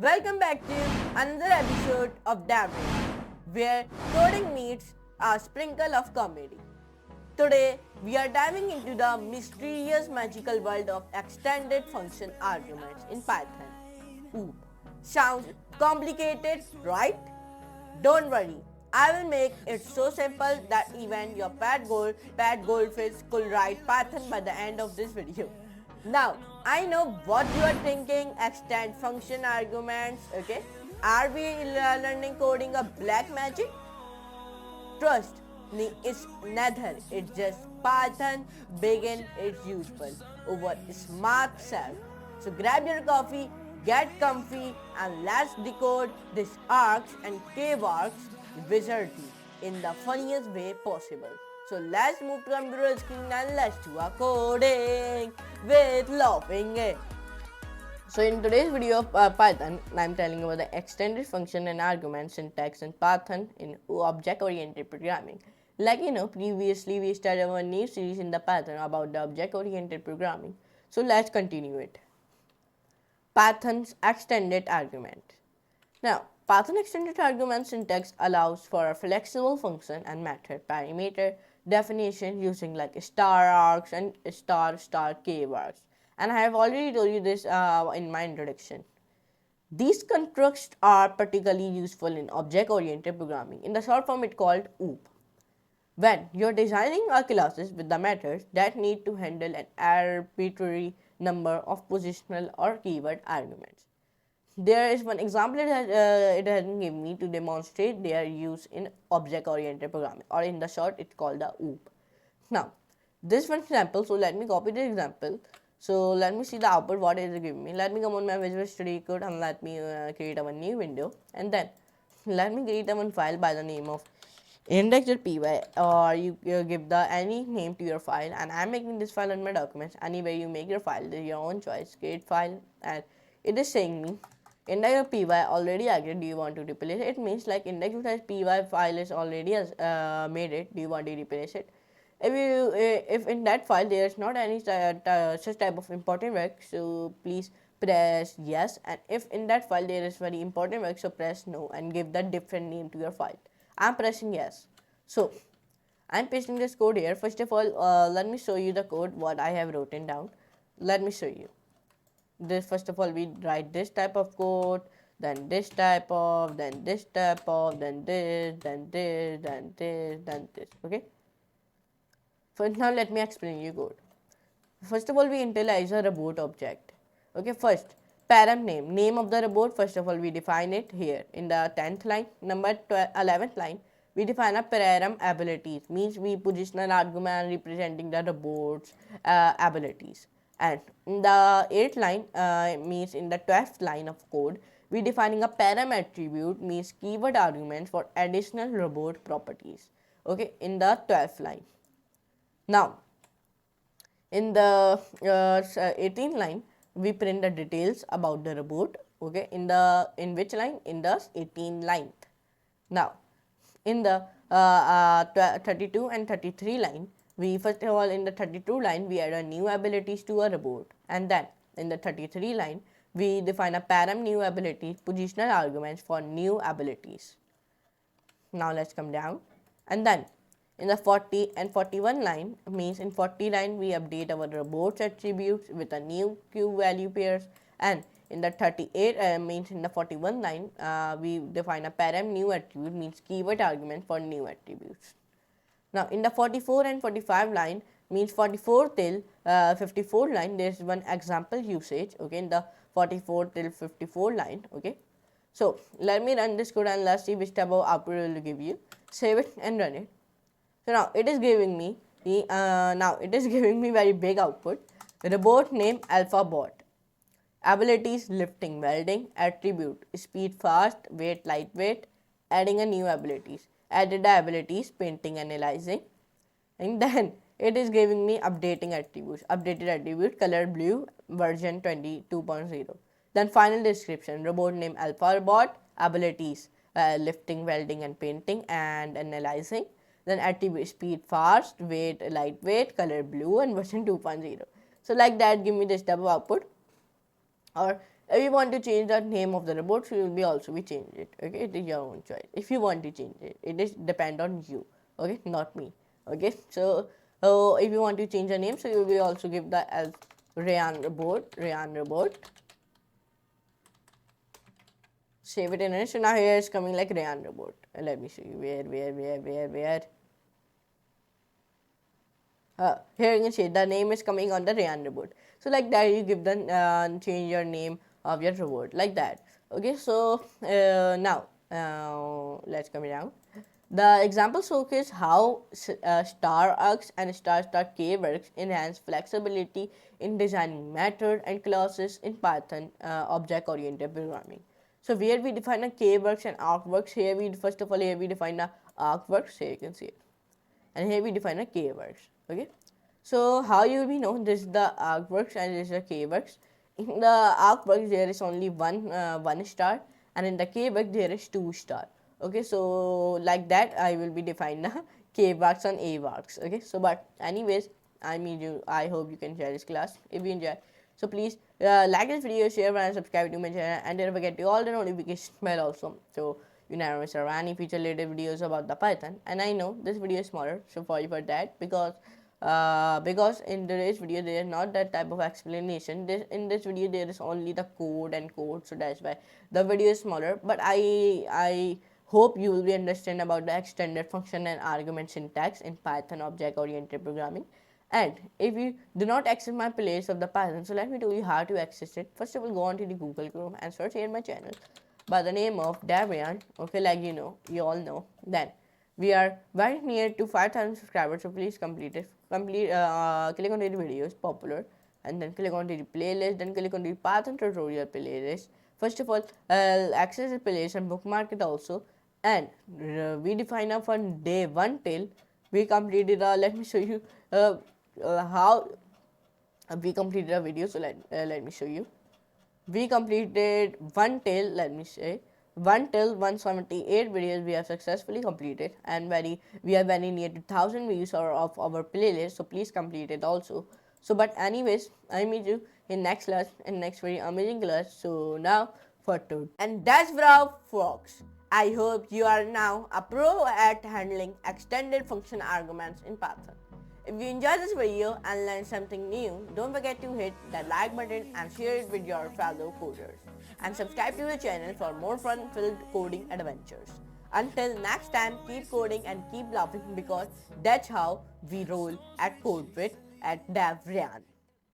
Welcome back to another episode of Dabble, where coding meets a sprinkle of comedy. Today, we are diving into the mysterious magical world of extended function arguments in Python. Ooh, sounds complicated, right? Don't worry, I will make it so simple that even your pet goldfish could write Python by the end of this video. Now, I know what you are thinking, extend function arguments, okay? Are we learning coding a black magic? Trust me, it's neither. It's just Python begin its useful over smart self. So grab your coffee, get comfy, and let's decode this arcs and keywords wizardry in the funniest way possible. So let's move to computer screen and let's do a coding with laughing. So in today's video of Python, I'm telling you about the extended function and argument syntax in Python in object-oriented programming. Like previously we started a new series in the Python about the object-oriented programming. So let's continue it. Python's extended argument. Now, Python extended argument syntax allows for a flexible function and method parameter definition using like star arcs and star keywords. And I have already told you this in my introduction. These constructs are particularly useful in object-oriented programming. In the short form, it's called OOP. When you're designing a classes with the methods that need to handle an arbitrary number of positional or keyword arguments. There is one example it has given me to demonstrate their use in object-oriented programming, or in the short, it's called the OOP. Now, this one example, so let me copy the example. So let me see the output, what is it giving me. Let me come on my Visual Studio Code and let me create a new window. And then let me create a one file by the name of index.py, or you give the any name to your file. And I'm making this file on my documents. Anyway, you make your file, this is your own choice, create file. And it is saying me index.py already agreed, do you want to replace it? It means like index.py file is already made it, do you want to replace it? If in that file there is not any such type of important work, so please press yes, and if in that file there is very important work, so press no and give that different name to your file. I'm pressing yes. So I'm pasting this code here. First of all, let me show you the code what I have written down. Let me show you this. First of all, we write this type of code, then this type of, then this type of, then this, then this, then this, then this. Okay. First, now let me explain you code. First of all, we initialize a robot object. Okay, first, param name of the robot. First of all, we define it here in the 10th line. Number 11th line, we define a param abilities, means we position an argument representing the robot's abilities. And in the 8th line, means in the 12th line of code, we defining a param attribute, means keyword arguments for additional robot properties. Okay, in the 12th line. Now, in the 18th line, we print the details about the robot. Okay, in which line? In the 18th line. Now, in the 32 and 33 line, we first of all in the 32 line we add a new abilities to a robot, and then in the 33 line we define a param new ability positional arguments for new abilities. Now let's come down, and then in the 40 and 41 line, means in 40 line we update our robot's attributes with a new q value pairs, and in the 38 means in the 41 line we define a param new attribute, means keyword argument for new attributes. Now in the 44 and 45 line, means 44 till 54 line, there is one example usage. Okay, in the 44 till 54 line. Okay, so let me run this code and let's see which type of output it will give you. Save it and run it. So now it is giving me very big output. Robot name alpha bot, abilities lifting welding, attribute speed fast, weight lightweight, adding a new abilities, added the abilities painting analyzing, and then it is giving me updating attributes, updated attribute color blue version 22.0. Then final description, robot name alpha bot, abilities lifting welding and painting and analyzing, then attribute speed fast, weight lightweight, color blue, and version 2.0. So like that, give me this type of output. Or if you want to change the name of the robot, so you will be also be change it. Okay, it is your own choice. If you want to change it, it is depend on you. Okay, not me. Okay, so if you want to change the name, so you will also give the as Rayyan robot. Save it in it. So now here it's coming like Rayyan robot. Let me show you where. Here you can see the name is coming on the Rayyan robot. So like that you give the change your name of your robot like that. Okay, so now let's come down. The example showcase how star arcs and star keywords enhance flexibility in designing method and classes in Python object-oriented programming. So where we define a keywords and artworks, here we first of all here we define the artworks. Here you can see it, and here we define a keywords. Okay, so how you will know this is the artworks and this is the keywords. In the artworks there is only one star, and in the keywork there is 2 star. Okay, so like that I will be define the keyworks and aworks. Okay, so but anyways, I hope you can share this class if you enjoy. So please like this video, share and subscribe to my channel, and don't forget to all the notification bell also, so you never miss any future related videos about the Python. And I know this video is smaller, so sorry for that, because in today's video there is not that type of explanation. In this video there is only the code and code, so that's why the video is smaller. But I hope you will be understand about the extended function and argument syntax in Python object oriented programming. And if you do not access my playlist of the Python, so let me tell you how to access it. First of all, go on to the Google Chrome and search here my channel by the name of Rayyan. Okay, like you all know. Then we are very near to 5,000 subscribers, so please complete it. Click on the videos popular, and then click on the playlist. Then click on the Python tutorial playlist. First of all, access the playlist and bookmark it also. And we define up from day 1 till we completed. Let me show you how we completed a video. So let me show you. We completed 1 till, let me say, 1 till 178 videos we have successfully completed, and we are very near to 1,000 views of our playlist, so please complete it also. So but anyways, I meet you in next class, in next very amazing class. So now for today. And that's Bravo folks. I hope you are now a pro at handling extended function arguments in Python. If you enjoyed this video and learned something new, don't forget to hit that like button and share it with your fellow coders. And subscribe to the channel for more fun-filled coding adventures. Until next time, keep coding and keep laughing, because that's how we roll at Code with at Rayyan.